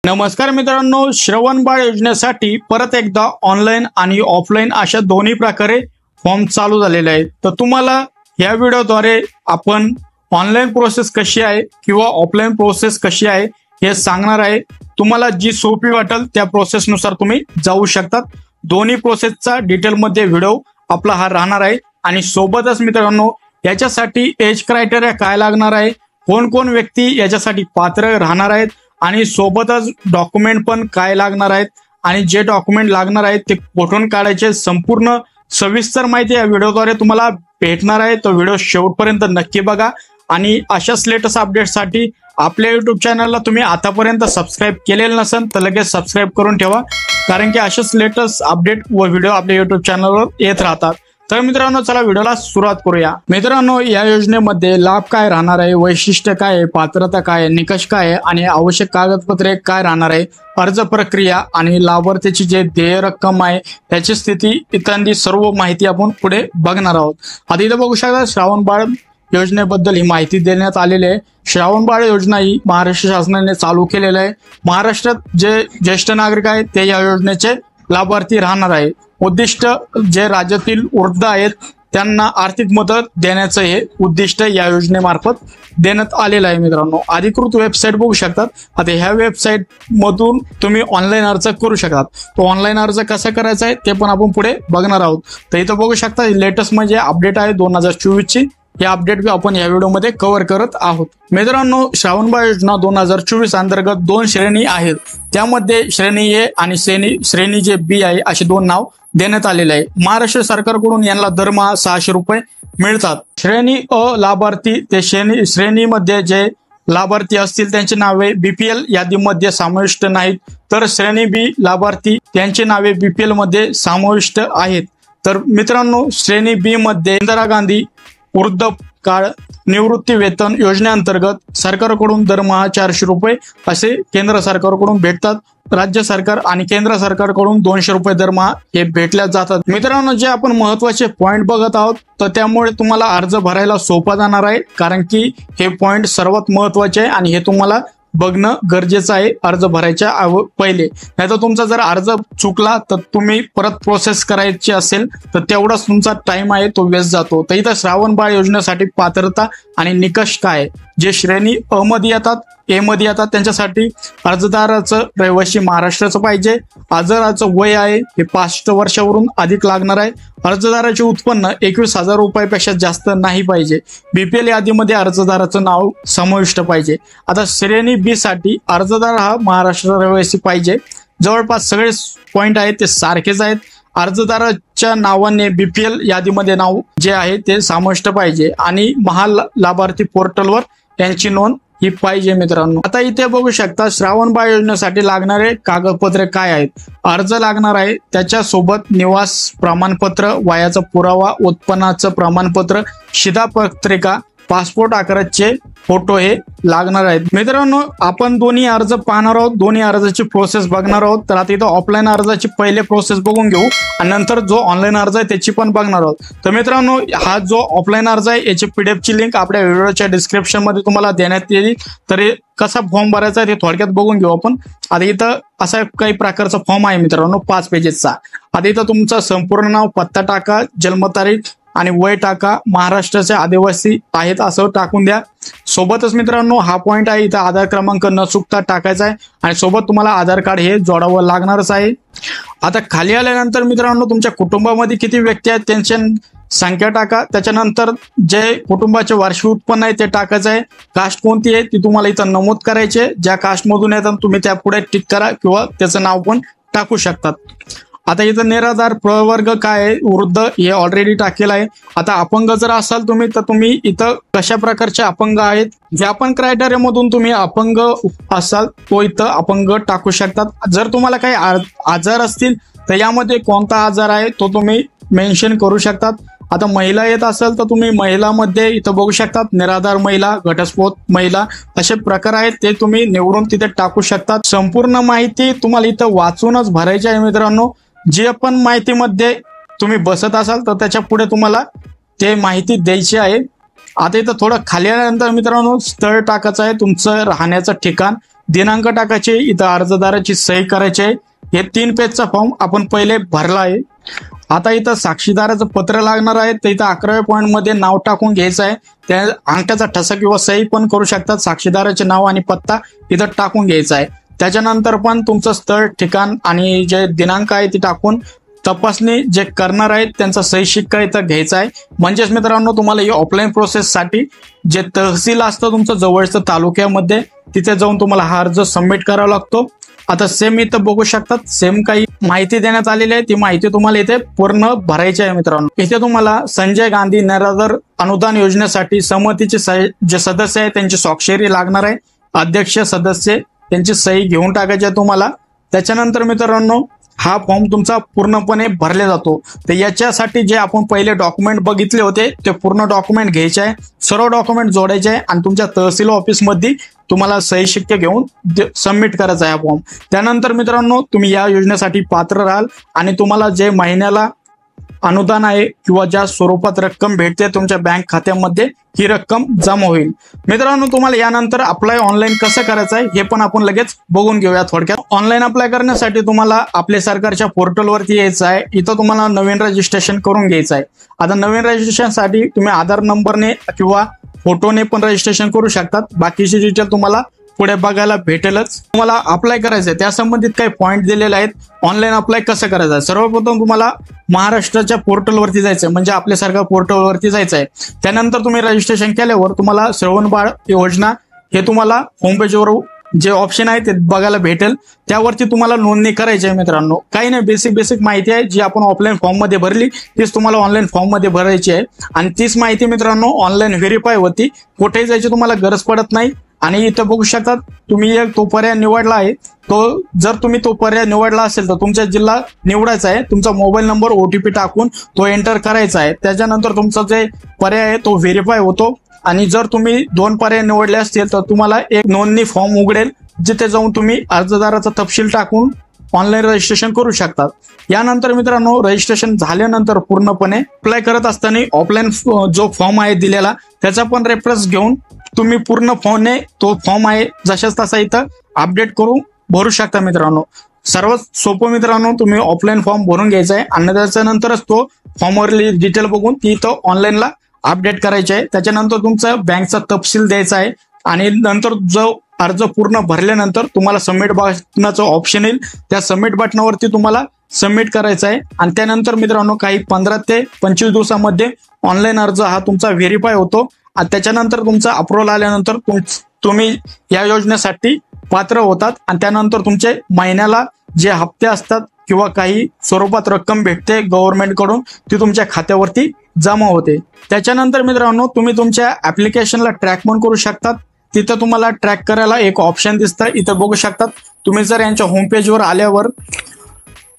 नमस्कार मित्रांनो, श्रवण बाळ योजनेसाठी परत एकदा ऑनलाईन आणि ऑफलाईन अशा दोन्ही प्रकारे फॉर्म चालू झालेले आहेत। तर तुम्हाला या व्हिडिओद्वारे आपण ऑनलाईन प्रोसेस कशी आहे किंवा ऑफलाईन प्रोसेस कशी आहे हे सांगणार आहे। तुम्हाला जी सोपी वाटेल त्या प्रोसेसनुसार तुम्ही जाऊ शकतात। दोन्ही प्रोसेसचा डिटेलमध्ये व्हिडिओ आपला हा राहणार आहे आणि सोबतच मित्रांनो याच्यासाठी एज क्रायटेरिया काय लागणार आहे, कोण कोण व्यक्ती याच्यासाठी पात्र राहणार आहेत आणि सोबतच डॉक्युमेंट पण काय लागणार आहेत आणि जे डॉक्युमेंट लागणार आहेत ते कुठून काढायचे संपूर्ण सविस्तर माहिती या व्हिडिओद्वारे तुम्हाला भेटणार आहे। तो व्हिडिओ शेवटपर्यंत नक्की बघा आणि अशाच लेटेस्ट अपडेटसाठी आपल्या युट्यूब चॅनलला तुम्ही आतापर्यंत सबस्क्राईब केलेलं नसेल तर लगेच सबस्क्राईब करून ठेवा, कारण की अशाच लेटेस्ट अपडेट व व्हिडिओ आपल्या युट्यूब चॅनलवर येत राहतात। तर मित्रांनो चला व्हिडिओला सुरुवात करूया। मित्रांनो या योजनेमध्ये लाभ काय राहणार आहे, वैशिष्ट्य काय आहे, पात्रता काय आहे, निकष काय आहे आणि आवश्यक कागदपत्रे काय राहणार आहे, अर्ज प्रक्रिया आणि लाभार्थीची जे देय रक्कम आहे त्याची स्थिती इत्यादी सर्व माहिती आपण पुढे बघणार आहोत। आता इथे बघू शकता श्रावण बाळ योजनेबद्दल ही माहिती देण्यात आलेली आहे। श्रावण बाळ योजना ही महाराष्ट्र शासनाने चालू केलेली आहे। महाराष्ट्रात जे ज्येष्ठ नागरिक आहेत ते या योजनेचे लाभार्थी राहणार आहे। उद्दिष्ट जे राज्यातील वृद्ध आहेत त्यांना आर्थिक मदत देण्याचं हे उद्दिष्ट या योजनेमार्फत देण्यात आलेलं आहे। मित्रांनो अधिकृत वेबसाईट बघू शकतात। आता ह्या वेबसाईट मधून तुम्ही ऑनलाईन अर्ज करू शकतात। तो ऑनलाईन अर्ज कसा करायचा आहे ते पण आपण पुढे बघणार आहोत। तर इथं बघू शकता लेटेस्ट म्हणजे अपडेट आहे 2024 ची, हे अपडेट आपण या व्हिडिओमध्ये कव्हर करत आहोत। मित्रांनो श्रावण बाळ योजना 2024 अंतर्गत दोन श्रेणी आहेत, त्यामध्ये श्रेणी ए आणि श्रेणी जे बी आहे असे दोन नाव देण्यात आलेले आहे। महाराष्ट्र सरकारकडून यांना दरमहा 600 रुपये मिळतात। श्रेणी अ लाभार्थी ते श्रेणीमध्ये जे लाभार्थी असतील त्यांची नावे बीपीएल यादीमध्ये समाविष्ट नाहीत, तर श्रेणी बी लाभार्थी त्यांची नावे बीपीएल मध्ये समाविष्ट आहेत। तर मित्रांनो श्रेणी बी मध्ये इंदिरा गांधी वृद्धकाळ निवृत्ती वेतन योजनेअंतर्गत सरकारकडून दरमहा 400 रुपये असे केंद्र सरकारकडून भेटतात। राज्य सरकार आणि केंद्र सरकारकडून 200 रुपये दरमहा हे भेटल्या जातात। मित्रांनो जे आपण महत्वाचे पॉइंट बघत आहोत तर त्यामुळे तुम्हाला अर्ज भरायला सोपा जाणार आहे, कारण की हे पॉइंट सर्वात महत्वाचे आहे आणि हे तुम्हाला बघणं गरजेचं आहे अर्ज भरायच्या पहिले। नाहीतर तुमचा जर अर्ज चुकला तर तुम्ही परत प्रोसेस करायची असेल तर तेवढाच तुमचा टाइम आहे तो वेस्ट जातो। तर इथं श्रावण बाळ योजनेसाठी पात्रता आणि निकष काय, जे श्रेणी अ मध्ये येतात ए मध्ये येतात त्यांच्यासाठी अर्जदाराचं रहिवासी महाराष्ट्राचं पाहिजे, अर्जदाराचं वय आहे हे 65 वर्षावरून अधिक लागणार आहे, अर्जदाराचे उत्पन्न 21,000 रुपयापेक्षा जास्त नाही पाहिजे, बीपीएल यादीमध्ये अर्जदाराचं नाव समाविष्ट पाहिजे। आता श्रेणी बी साठी अर्जदार हा महाराष्ट्र रहिवासी पाहिजे। जवळपास सगळे पॉइंट आहेत ते सारखेच आहेत। अर्जदाराच्या नावाने बीपीएल यादीमध्ये नाव जे आहे ते समाविष्ट पाहिजे आणि महालाभार्थी पोर्टलवर त्यांची नोंद ही पाहिजे। मित्रांनो आता इथे बघू शकता श्रावण बाळ योजनेसाठी लागणारे कागदपत्रे काय आहेत। अर्ज लागणार आहे, त्याच्या सोबत निवास प्रमाणपत्र, वयाचा पुरावा, उत्पन्नाचं प्रमाणपत्र, शिधापत्रिका, पासपोर्ट आकाराचे फोटो हे लागणार आहेत। मित्रांनो आपण दोन्ही अर्ज पाहणार आहोत, दोन्ही अर्जाची प्रोसेस बघणार आहोत। तर आता इथं ऑफलाईन अर्जाची पहिले प्रोसेस बघून घेऊ आणि नंतर जो ऑनलाईन अर्ज आहे त्याची पण बघणार आहोत। तर मित्रांनो हा जो ऑफलाईन अर्ज आहे याची पीडीएफ ची लिंक आपल्या व्हिडिओच्या डिस्क्रिप्शन मध्ये तुम्हाला देण्यात येईल। तर कसा फॉर्म भरायचा आहे ते थोडक्यात बघून घेऊ आपण। आता इथं असा काही प्रकारचा फॉर्म आहे मित्रांनो 5 पेजेसचा। आता इथं तुमचं संपूर्ण नाव, पत्ता टाका, जन्मतारीख आणि वय टाका, महाराष्ट्राचे आदिवासी आहेत असं टाकून द्या। सोबतच मित्रांनो हा पॉइंट आहे इथं आधार क्रमांक न चुकता टाकायचा आहे आणि सोबत तुम्हाला आधार कार्ड हे जोडावं लागणारच आहे। आता खाली आल्यानंतर मित्रांनो तुमच्या कुटुंबामध्ये किती व्यक्ती आहेत त्यांची संख्या टाका, त्याच्यानंतर जे कुटुंबाचे वार्षिक उत्पन्न आहे ते टाकायचं आहे। कास्ट कोणती आहे ती तुम्हाला इथं नमूद करायचे, ज्या कास्ट मधून येतात तुम्ही त्या पुढे टिक करा किंवा त्याचं नाव पण टाकू शकतात। आता इथं निराधार प्रवर्ग काय आहे, वृद्ध हे ऑलरेडी टाकेलं आहे। आता अपंग जर असाल तुम्ही तर तुम्ही इथं कशा प्रकारचे अपंग आहेत, ज्या पण क्रायटेरिया मधून तुम्ही अपंग असाल तो इथं अपंग टाकू शकतात। जर तुम्हाला काही आजार असतील तर यामध्ये कोणता आजार आहे तो तुम्ही मेन्शन करू शकतात। आता महिला येत असेल तर तुम्ही महिलामध्ये इथं बघू शकतात निराधार महिला, घटस्फोट महिला असे प्रकार आहेत ते तुम्ही निवडून तिथे टाकू शकतात। संपूर्ण माहिती तुम्हाला इथं वाचूनच भरायची आहे मित्रांनो। जे पण माहितीमध्ये तुम्ही बसत असाल तर त्याच्या पुढे तुम्हाला ते माहिती द्यायची आहे। आता इथं थोडं खाली आल्यानंतर मित्रांनो स्थळ टाकायचं आहे, तुमचं राहण्याचं ठिकाण, दिनांक टाकायचे, इथं अर्जदाराची सही करायची आहे। हे 3 पेजचा फॉर्म आपण पहिले भरला आहे। आता इथं साक्षीदाराचं पत्र लागणार आहे, तर इथं 11व्या पॉईंटमध्ये नाव टाकून घ्यायचं आहे। त्या अंगठ्याचा ठसा किंवा सही पण करू शकतात। साक्षीदाराचे नाव आणि पत्ता इथं टाकून घ्यायचा आहे। त्याच्यानंतर पण तुमचं स्थळ, ठिकाण आणि जे दिनांक आहे ते टाकून तपासणी जे करणार आहेत त्यांचा सही शिक्का इथं घ्यायचा आहे। म्हणजेच मित्रांनो, तुम्हाला ही ऑफलाईन प्रोसेससाठी जे तहसील असतं तुमचं जवळचं तालुक्यामध्ये, तिथे जाऊन तुम्हाला हा अर्ज सबमिट करावा लागतो। आता सेम इथं बघू शकतात, सेम काही माहिती देण्यात आलेली आहे, ती माहिती तुम्हाला इथे पूर्ण भरायची आहे मित्रांनो। इथे तुम्हाला संजय गांधी निराधार अनुदान योजनेसाठी सहमतीचे जे सदस्य आहे त्यांची स्वाक्षरी लागणार आहे। अध्यक्ष, सदस्य त्यांची सही घेऊन टाकायची आहे तुम्हाला। त्याच्यानंतर मित्रांनो, हा फॉर्म तुमचा पूर्णपणे भरला जातो। तर याच्यासाठी जे आपण पहिले डॉक्युमेंट बघितले होते ते पूर्ण डॉक्युमेंट घ्यायचे आहे, सर्व डॉक्युमेंट जोडायचे आहे आणि तुमच्या तहसील ऑफिसमध्ये तुम्हाला सही शिक्के घेऊन सबमिट करायचा आहे फॉर्म। त्यानंतर मित्रांनो, तुम्ही या योजनेसाठी पात्र राहाल आणि तुम्हाला जे महिन्याला अनुदान आहे किंवा ज्या स्वरूपात रक्कम भेटते तुमच्या बँक खात्यामध्ये ही रक्कम जमा होईल। मित्रांनो, तुम्हाला यानंतर अप्लाय ऑनलाईन कसं करायचं आहे हे पण आपण लगेच बघून घेऊया थोडक्यात। ऑनलाईन अप्लाय करण्यासाठी तुम्हाला आपल्या सरकारच्या पोर्टलवरती यायचं आहे। इथं तुम्हाला नवीन रजिस्ट्रेशन करून घ्यायचं आहे। आता नवीन रजिस्ट्रेशनसाठी तुम्ही आधार नंबरने किंवा फोटोने पण रजिस्ट्रेशन करू शकतात। बाकीचे डिटेल तुम्हाला पुढे बघायला भेटेलच। तुम्हाला अप्लाय करायचं आहे त्या संबंधित काही पॉईंट दिलेले आहेत। ऑनलाईन अप्लाय कसं करायचं आहे, सर्वप्रथम तुम्हाला महाराष्ट्राच्या पोर्टलवरती जायचं आहे, म्हणजे आपल्या सरकार पोर्टलवरती जायचं आहे। त्यानंतर तुम्ही रजिस्ट्रेशन केल्यावर तुम्हाला श्रवण बाळ योजना हे तुम्हाला होम पेजवर जे ऑप्शन आहे ते बघायला भेटेल, त्यावरती तुम्हाला नोंदणी करायची आहे मित्रांनो। काही नाही, बेसिक माहिती आहे जी आपण ऑफलाईन फॉर्म मध्ये भरली तीच तुम्हाला ऑनलाईन फॉर्म मध्ये भरायची आहे आणि तीच माहिती मित्रांनो ऑनलाईन व्हेरीफाय होती, कुठेही जायची तुम्हाला गरज पडत नाही। आणि इथं बघू शकतात तुम्ही एक तो पर्याय निवडला आहे, तो जर तुम्ही तो पर्याय निवडला असेल तर तुमचा जिल्हा निवडायचा आहे, तुमचा मोबाईल नंबर OTP टाकून तो एंटर करायचा आहे। त्याच्यानंतर तुमचा जे पर्याय आहे तो व्हेरीफाय होतो आणि जर तुम्ही 2 पर्याय निवडले असतील तर तुम्हाला एक नोंदणी फॉर्म उघडेल, जिथे जाऊन तुम्ही अर्जदाराचा तपशील टाकून ऑनलाईन रजिस्ट्रेशन करू शकतात। यानंतर मित्रांनो, रजिस्ट्रेशन झाल्यानंतर पूर्णपणे अप्लाय करत असताना ऑफलाईन जो फॉर्म आहे दिलेला त्याचा पण रेफरन्स घेऊन तुम्ही पूर्ण फॉर्मने तो फॉर्म आहे जशाच तसा इथं अपडेट करून भरू शकता मित्रांनो। सर्वात सोपं मित्रांनो, तुम्ही ऑफलाईन फॉर्म भरून घ्यायचा आहे आणि त्याच्यानंतरच तो फॉर्मवरली डिटेल बघून ती इथं ऑनलाईनला अपडेट करायची आहे। त्याच्यानंतर तुमचा बँकचा तपशील द्यायचा आहे आणि नंतर जो अर्ज पूर्ण भरल्यानंतर तुम्हाला सबमिट बटनाचं ऑप्शन येईल, त्या सबमिट बटनावरती तुम्हाला सबमिट करायचं आहे आणि त्यानंतर मित्रांनो काही 15 ते 25 दिवसामध्ये ऑनलाईन अर्ज हा तुमचा व्हेरीफाय होतो आणि त्याच्यानंतर तुमचा अप्रूव्हल आल्यानंतर तुम्ही या योजनेसाठी पात्र होतात आणि त्यानंतर तुमचे महिन्याला जे हप्ते असतात किंवा काही स्वरूपात रक्कम भेटते गव्हर्नमेंट कडून ती तुमच्या खात्यावरती जमा होते। त्याच्यानंतर मित्रांनो, तुम्ही तुमच्या ऍप्लिकेशनला ट्रॅक पण करू शकतात। तिथं तुम्हाला ट्रॅक करायला एक ऑप्शन दिसतं, इथं बघू शकतात तुम्ही। जर यांच्या होम पेजवर आल्यावर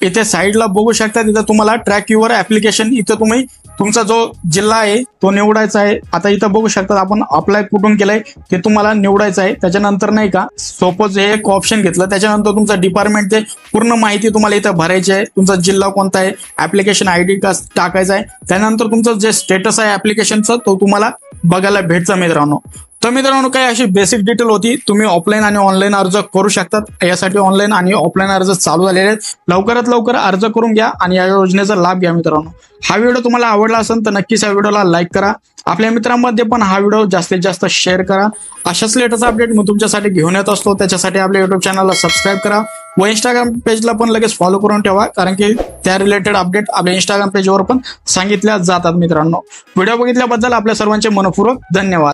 इथे साईडला बघू शकता, तिथं तुम्हाला ट्रॅक युअर ऍप्लिकेशन, इथं तुम्ही तुमचा जो जिल्हा आहे तो निवडायचा आहे। आता इथं बघू शकता आपण अप्लाय कुठून केलंय ते तुम्हाला निवडायचं आहे। त्याच्यानंतर नाही का, सपोज हे एक ऑप्शन घेतलं, त्याच्यानंतर तुमचा डिपार्टमेंट ते पूर्ण माहिती तुम्हाला इथं भरायची आहे। तुमचा जिल्हा कोणता आहे, ऍप्लिकेशन ID टाकायचा आहे। त्यानंतर तुमचं जे स्टेटस आहे ऍप्लिकेशनचं तो तुम्हाला बघायला भेटतं मित्रांनो। तर मित्रांनो, काही अशी बेसिक डिटेल होती, तुम्ही ऑफलाईन आणि ऑनलाईन अर्ज करू शकतात। यासाठी ऑनलाईन आणि ऑफलाईन अर्ज चालू झालेले आहेत, लवकरात लवकर अर्ज करून घ्या आणि या योजनेचा लाभ घ्या मित्रांनो। हा व्हिडिओ तुम्हाला आवडला असेल तर नक्कीच या व्हिडिओला लाईक करा, आपल्या मित्रांमध्ये पण हा व्हिडिओ जास्तीत जास्त शेअर करा। अशाच लेटेस्ट अपडेट मी तुमच्यासाठी घेऊन येत असतो, त्याच्यासाठी आपल्या युट्यूब चॅनलला सबस्क्राईब करा व इंस्टाग्राम पेजला पण लगेच फॉलो करून ठेवा, कारण की त्या रिलेटेड अपडेट आपल्या इंस्टाग्राम पेजवर पण सांगितल्या जातात मित्रांनो। व्हिडिओ बघितल्याबद्दल आपल्या सर्वांचे मनपूर्वक धन्यवाद।